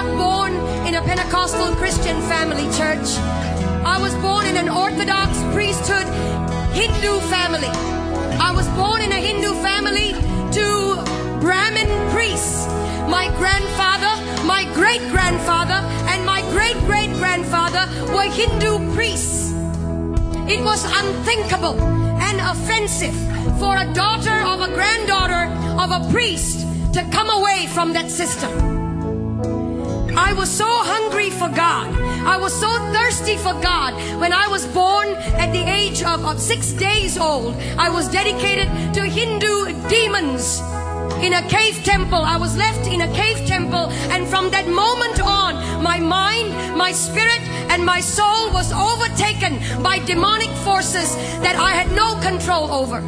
not born in a Pentecostal Christian family, church. I was born in an Orthodox priesthood Hindu family. I was born in a Hindu family to Brahmin priests. My grandfather, my great-grandfather, and my great-great-grandfather were Hindu priests. It was unthinkable and offensive for a daughter of a granddaughter of a priest to come away from that system. I was so hungry for God. I was so thirsty for God. When I was born at the age of 6 days old, I was dedicated to Hindu demons in a cave temple. I was left in a cave temple, and from that moment on, my mind, my spirit, and my soul was overtaken by demonic forces that I had no control over.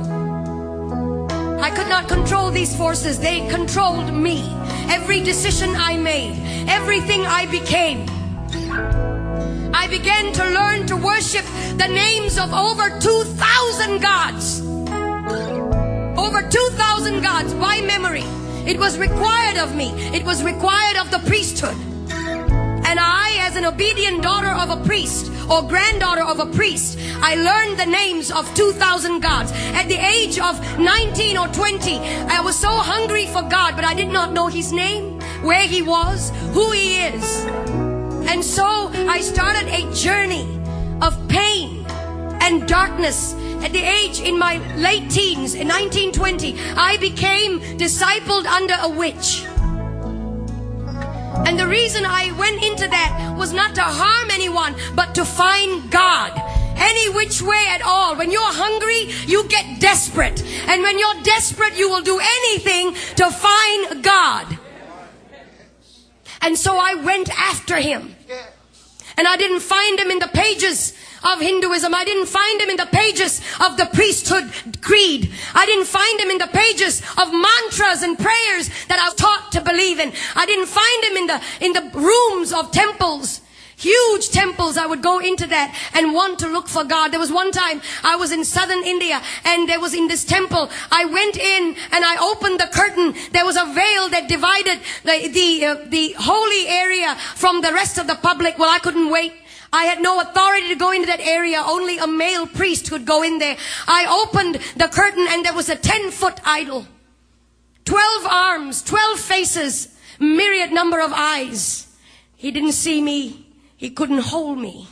I could not control these forces. They controlled me. Every decision I made, everything I became. I began to learn to worship the names of over 2,000 gods. Over 2,000 gods by memory. It was required of me. It was required of the priesthood. And I, as an obedient daughter of a priest or granddaughter of a priest, I learned the names of 2,000 gods. At the age of 19 or 20, I was so hungry for God, but I did not know His name, where He was, who He is. And so I started a journey of pain and darkness. At the age, in my late teens, in 1920, I became discipled under a witch. And the reason I went into that was not to harm anyone, but to find God. Any which way at all. When you're hungry, you get desperate. And when you're desperate, you will do anything to find God. And so I went after Him. And I didn't find Him in the pages of Hinduism. I didn't find Him in the pages of the priesthood creed. I didn't find Him in the pages of mantras and prayers that I was taught to believe in. I didn't find Him in the rooms of temples. Huge temples. I would go into that and want to look for God. There was one time I was in southern India, and there was in this temple. I went in and I opened the curtain. There was a veil that divided the holy area from the rest of the public. Well, I couldn't wait. I had no authority to go into that area. Only a male priest could go in there. I opened the curtain, and there was a 10-foot idol. 12 arms, 12 faces, myriad number of eyes. He didn't see me. He couldn't hold me.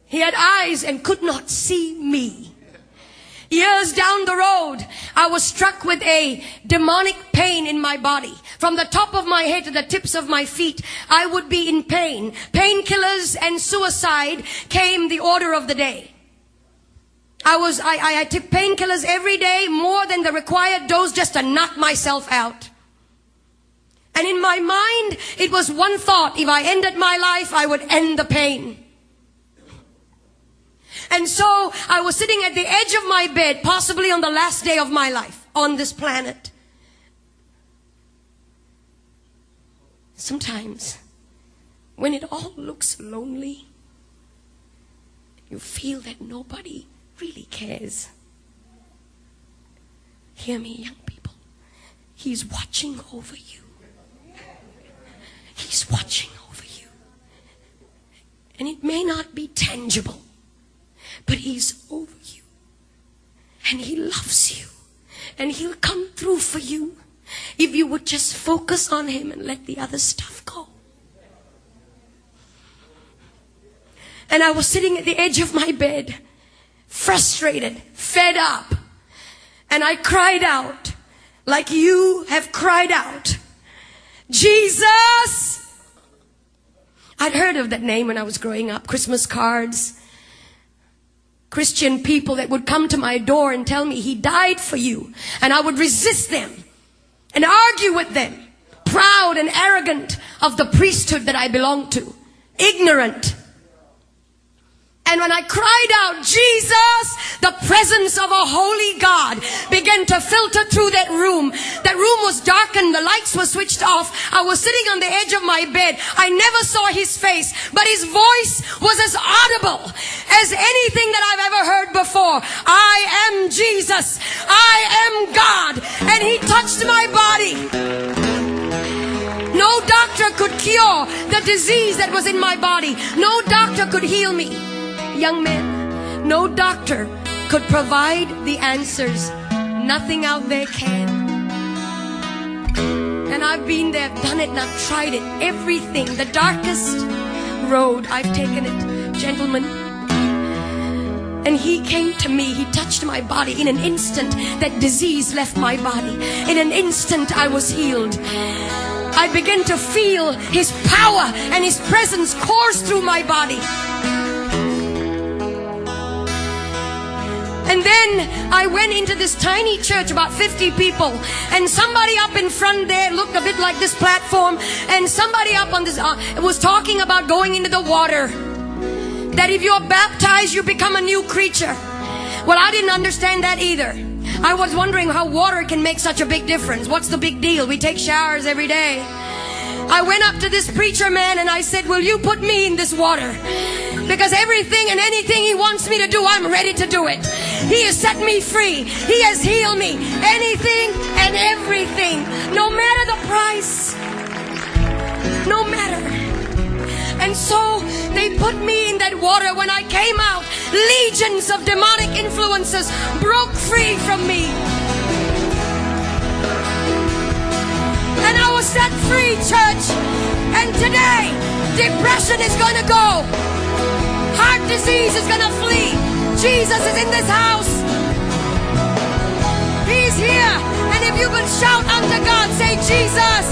He had eyes and could not see me. Years down the road, I was struck with a demonic pain in my body. From the top of my head to the tips of my feet, I would be in pain. Painkillers and suicide came the order of the day. I took painkillers every day, more than the required dose, just to knock myself out. And in my mind, it was one thought: if I ended my life, I would end the pain. And so I was sitting at the edge of my bed, possibly on the last day of my life on this planet. Sometimes, when it all looks lonely, you feel that nobody really cares. Hear me, young people. He's watching over you. He's watching over you. And it may not be tangible, but He's over you. And He loves you. And He'll come through for you if you would just focus on Him and let the other stuff go. And I was sitting at the edge of my bed, frustrated, fed up. And I cried out like you have cried out. Jesus! I'd heard of that name when I was growing up. Christmas cards. Christian people that would come to my door and tell me He died for you. And I would resist them and argue with them. Proud and arrogant of the priesthood that I belonged to. Ignorant. And when I cried out, Jesus, the presence of a holy God began to filter through that room. That room was darkened. The lights were switched off. I was sitting on the edge of my bed. I never saw His face, but His voice was as audible as anything that I've ever heard before. I am Jesus. I am God. And He touched my body. No doctor could cure the disease that was in my body. No doctor could heal me. Young men, no doctor could provide the answers. Nothing out there can. And I've been there, done it, and I've tried it. Everything, the darkest road, I've taken it. Gentlemen, and He came to me. He touched my body. In an instant, that disease left my body. In an instant, I was healed. I began to feel His power and His presence course through my body. And then I went into this tiny church, about 50 people, and somebody up in front there looked a bit like this platform, and somebody up on this was talking about going into the water, that if you're baptized you become a new creature. Well, I didn't understand that either. I was wondering how water can make such a big difference. What's the big deal? We take showers every day. I went up to this preacher man and I said, will you put me in this water? Because everything and anything He wants me to do, I'm ready to do it. He has set me free. He has healed me. Anything and everything. No matter the price. No matter. And so they put me in that water. When I came out, legions of demonic influences broke free from me. And I was set free, church. And today, depression is going to go. Heart disease is going to flee. Jesus is in this house. He's here. And if you could shout unto God, say Jesus.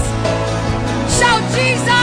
Shout Jesus.